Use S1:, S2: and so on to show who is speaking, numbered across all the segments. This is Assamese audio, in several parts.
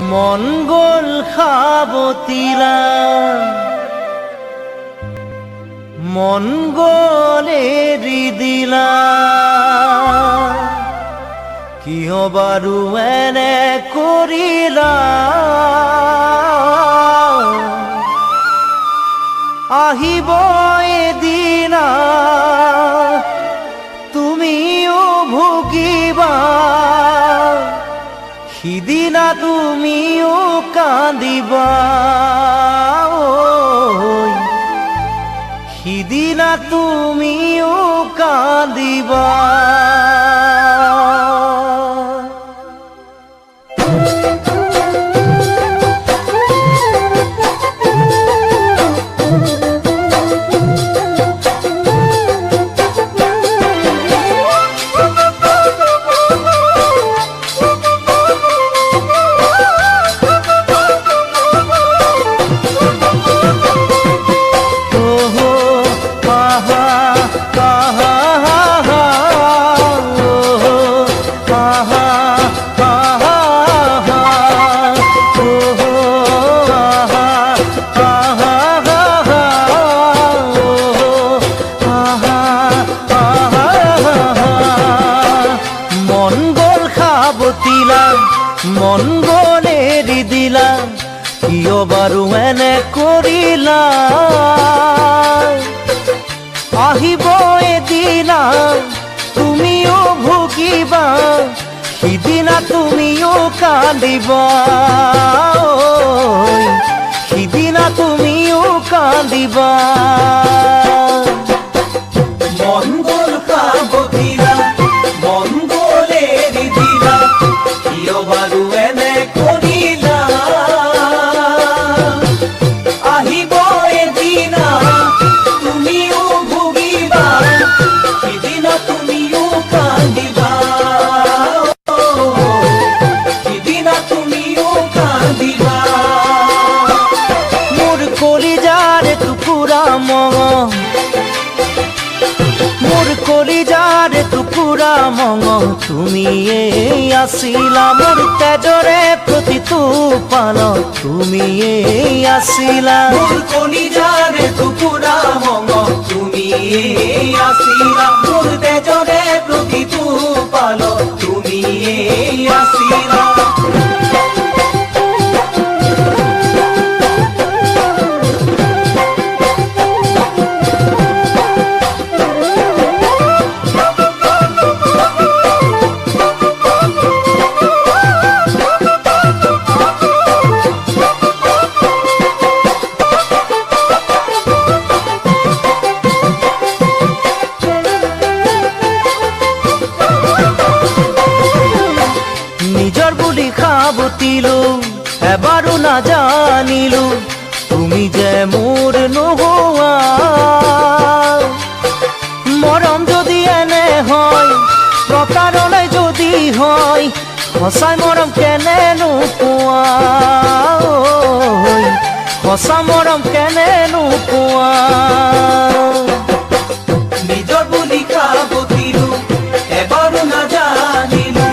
S1: মন গ'ল সাৱতিলা, মন গ'ল এৰি দিলা, কিয় বাৰু এনে কৰিলা? আহিব এদিনা তুমিও ভুগিবা, সিদিনা তুমিও কান্দিবা, সিদিনা তুমিও কান্দিবা। মন গ'ল এৰি দিলা, কিয় বাৰু এনে কৰিলা? আহিব এদিনা তুমিও ভুগিবা, সিদিনা তুমিও কান্দিবা, সিদিনা তুমিও কান্দিবা। মন গ'ল সাৱতিলা, মন গ'ল এৰি দিলা, কিয় বাৰু এনে কৰিলা? আহিব এদিনা তুমিও ভুগিবা, সিদিনা তুমিও কান্দিবা, সিদিনা তুমিও কান্দিবা। মোৰ কলিজাৰ টুকুৰা মঙহ, মোৰ কলিজাৰ টুকুৰা মঙহ তুমিয়ে আছিলা, মোৰ তেজৰে প্ৰতিটো পানত তুমিয়ে আছিলা। মোৰ কলিজাৰে টুকুৰা মঙহ তুমিয়ে আছিলা, মোৰ তেজৰে প্ৰতিটো পানত তুমিয়ে আছিলা। নিজৰ বুলি সাৱতিলো, এবাৰো নাজানিলো তুমি যে মোৰ নোহোৱা। মৰম যদি এনে হয়, প্ৰতাৰণাই যদি হয়, সঁচাই মৰম কেনেনো পোৱা, সঁচা মৰম কেনেনো পোৱা। নিজৰ বুলি সাৱতিলো, এবাৰো নাজানিলো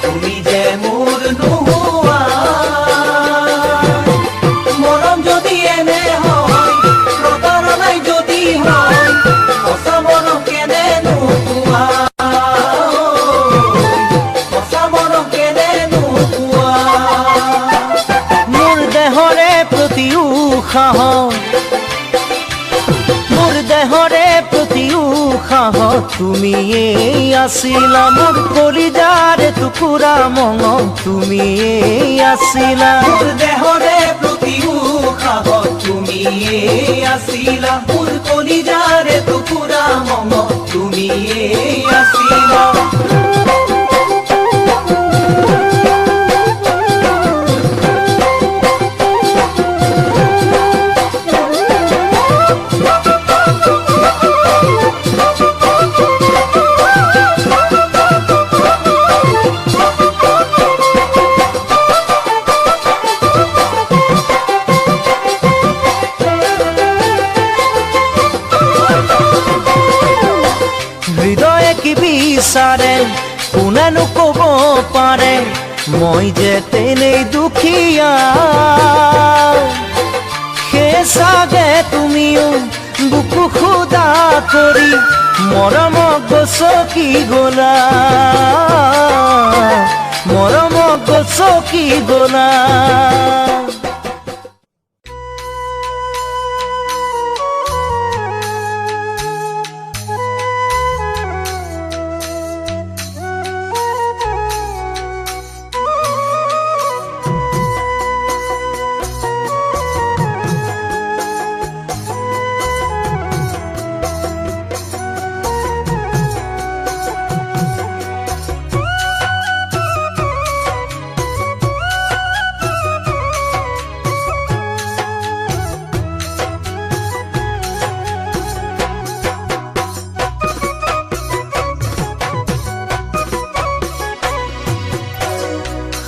S1: তুমি যে মোৰ নোহোৱা। মৰম যদি এনে হয়, প্ৰতাৰণাই যদি হয়, সঁচা মৰম কেনেনো পোৱা, সঁচা মৰম কেনেনো পোৱা। মোৰ দেহৰে প্ৰতি উশাহ, মোৰ দেহৰে প্ৰতি উশাহ তুমিয়ে আছিলা, মোৰ কলিজাৰ টুকুৰা মঙহ তুমিয়ে আছিলা। মোৰ দেহৰে প্ৰতি উশাহ তুমিয়ে আছিলা, মোৰ কলিজাৰে টুকুৰা মঙহ তুমিয়ে আছিলা। হৃদয়ে কি বিচাৰে কোনেনো ক'ব পাৰে, মই যে তেনেই দুখীয়া সেই চাগে তুমিও বুকু খুদা কৰি মৰমক গছকি গলা মৰমক গছকি গলা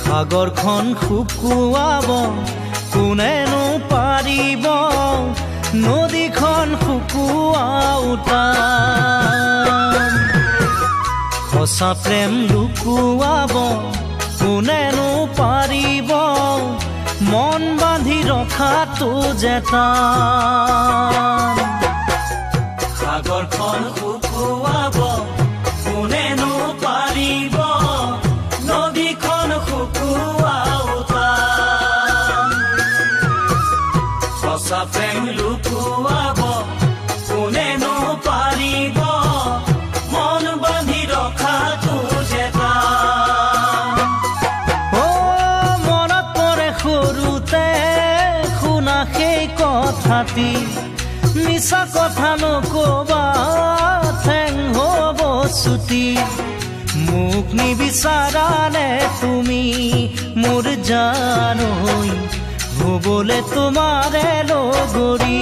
S1: সাগৰখন শুকুৱাব কোনেনো পাৰিব নদীখন শুকুৱাওঁতা সঁচা প্ৰেম লুকুৱাব কোনেনো পাৰিব মন বান্ধি ৰখাটো যে টান সাগৰখন শুকুৱাব কোনেনো পাৰিব নদীখন শুকুৱাওঁতা সঁচা প্ৰেম লুকুৱাব কোনেনো পাৰিব মন বান্ধি ৰখাটো যে টান মনত পৰে সৰুতে শুনা সেই কথাটি মিছা কথা নকবা ঠেং হ'ব ছুটি মোক নিবিচাৰানে তুমি মোৰ জানৈ হ'বলে তোমাৰে লগৰী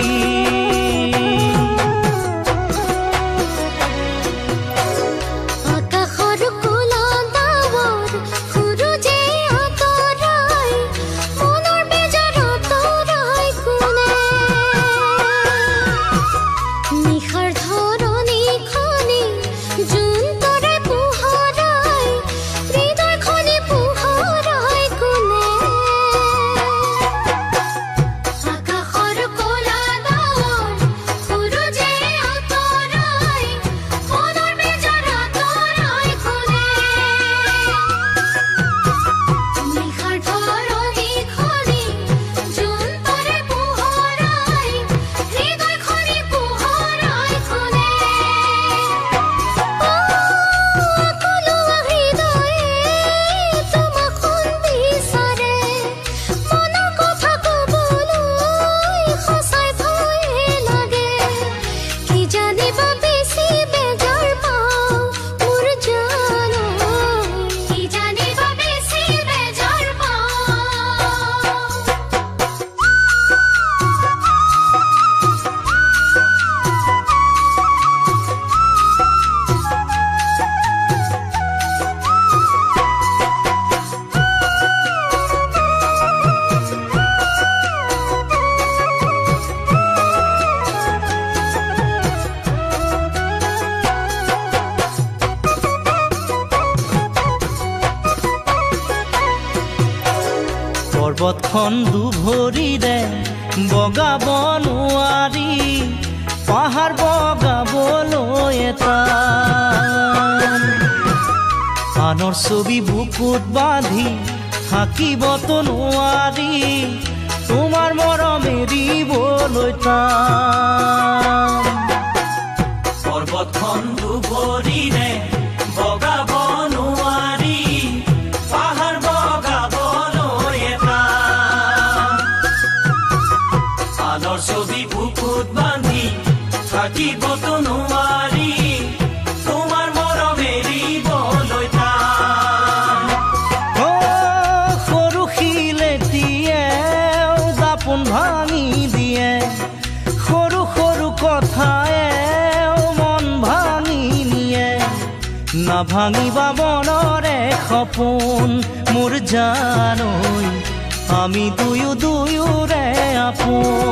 S1: পৰ্বতখন দুভৰিৰে বগাব নোৱাৰি পাহাৰ বগাবলৈ এটা আনৰ ছবি বুকুত বান্ধি থাকিবতো নোৱাৰি তোমাৰ মৰম এৰিবলৈ টান পৰ্বতখন দুভৰিৰে বগাব নোৱাৰি পাহাৰ বগাবলৈ এটা আনৰ ছবি বুকুত বান্ধি থাকিবতো নোৱাৰি তোমাৰ মৰম এৰিবলৈ টান সৰু শিলেটিয়ে দাপোন ভাঙি দিয়ে সৰু সৰু কথায়ে মন ভাঙি নিয়ে নাভাঙিবা মনৰে সপোন মোৰ জানৈ আমি দুয়োৰে আপোন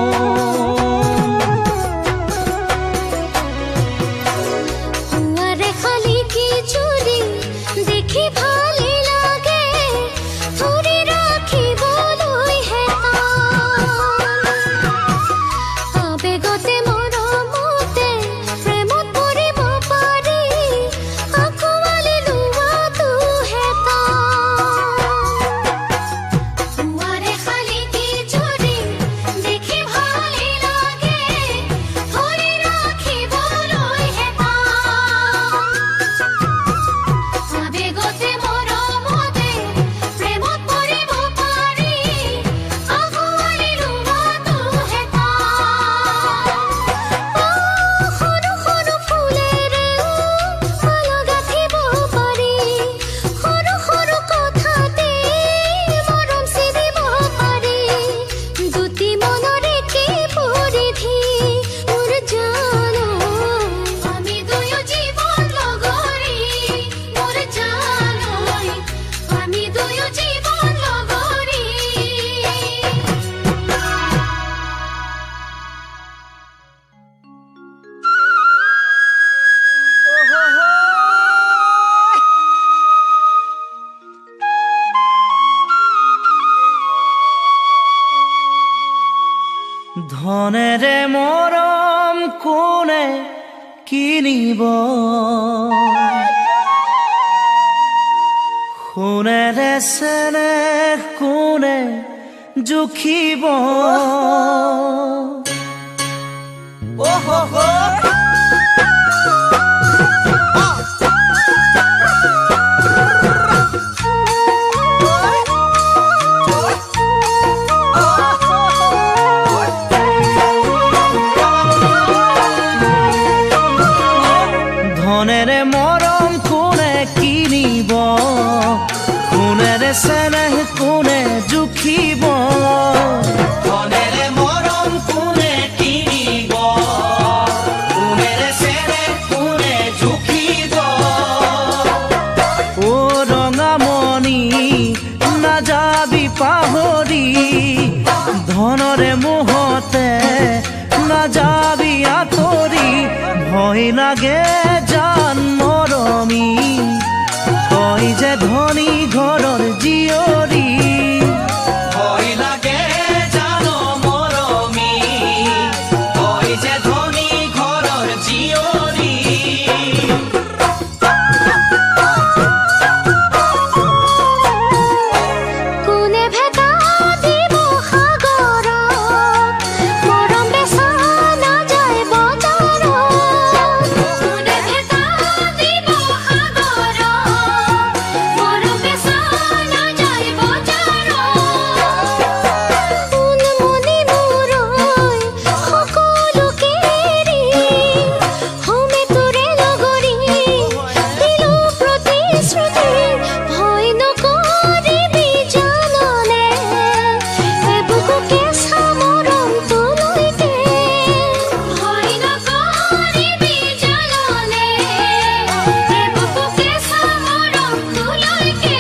S1: ধনেৰে মৰম কোনে কিনিব, সোণেৰে চেনেহ কোনে জুখিব। ধনেৰে মৰম কোনে কিনিব, সোণেৰে চেনেহ কোনে জুখিব। ধনেৰে মৰম কোনে কিনিব, সোণেৰে চেনেহ কোনে জুখিব। অ ৰঙামণি নাযাবি পাহৰি, ধনৰে মোহতে নাযাবি আঁতৰি। ভয় লাগে জান মৰমী, তই যে ধনী ঘৰৰ জীয়ৰী। ভয় লাগে জান মৰমী, তই যে ধনী ঘৰৰ জীয়ৰী।
S2: কোনে ভেটা দিব সাগৰত, মৰম বেচা নাযায় বজাৰত। কোনে ভেটা দিব সাগৰত, মৰম বেচা নাযায় বজাৰত। উনমনি মূৰৈ সকলোকে এৰি, হমে তোৰে লগৰী দিলো প্ৰতিশ্ৰুতি। ভয় নকৰিবি জাননে, এবুকু কেঁচা মৰম তোলৈকে। ভয় নকৰিবি জাননে, এবুকু কেঁচা মৰম তোলৈকে।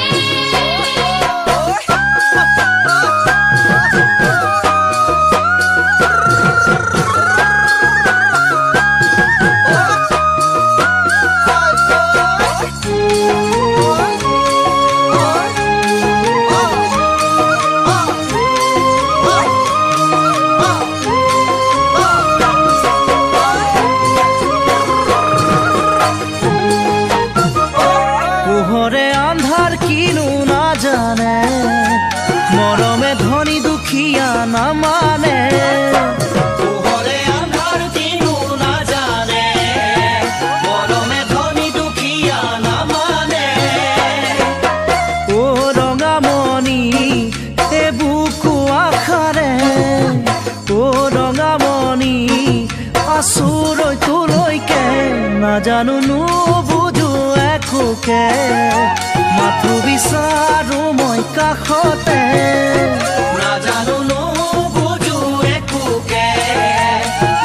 S1: পোহৰে আন্ধাৰ কিনো নাজানে, মৰমে ধনী দুখীয়া নামানে। পোহৰে আন্ধাৰ কিনো নাজানে, মৰমে ধনী দুখীয়া নামানে। অ ৰঙামণি এ বুকু আশাৰে, অ ৰঙামণি আচুৰৈ তোলৈকে। নাজানো নুবুজো একোকে, মাথো বিচাৰো মই কাষতে। নাজানো নুবুজো একোকে,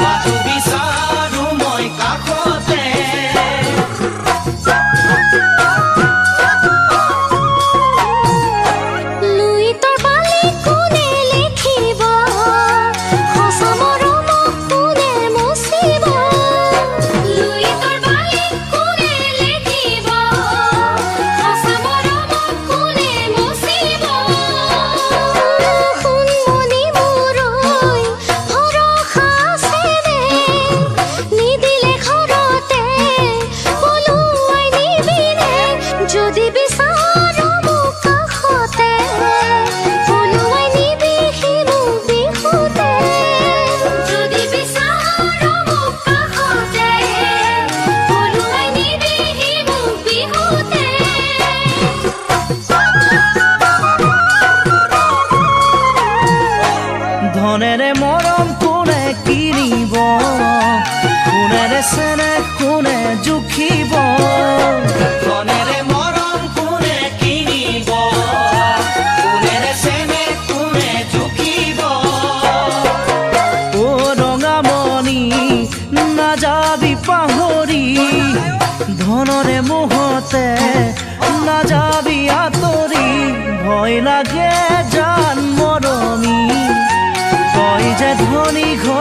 S1: মাথো বিচাৰো মই কাষতে।
S2: লুইতৰ বালি কোনে লিখিব, সঁচা মৰমক কোনে মুচিব। লুইতৰ বালি কোনে লিখিব, সঁচা মৰমক কোনে মুচিব। সোণমণি মূৰৈ ভৰসা আছেনে, নিদিলে ঘৰতে পলুৱাই নিবিনে। যদি বিচাৰ মোক কাষতে, পলুৱাই নিবিহি মোক বিহুতে। যদি বিচাৰ মোক কাষতে, পলুৱাই নিবিহি মোক বিহুতে।
S1: ধনেৰে মৰম কোনে কিনিব, সোণেৰে চেনেহ কোনে জুখিব। ধনেৰে মৰম কোনে কিনিব, সোণেৰে চেনেহ কোনে জুখিব। অ ৰঙামণি নাযাবি পাহৰি, ধনৰে মোহতে নাযাবি আঁতৰি। ভয় লাগে জান মৰমী, তই যে ধনী ঘৰ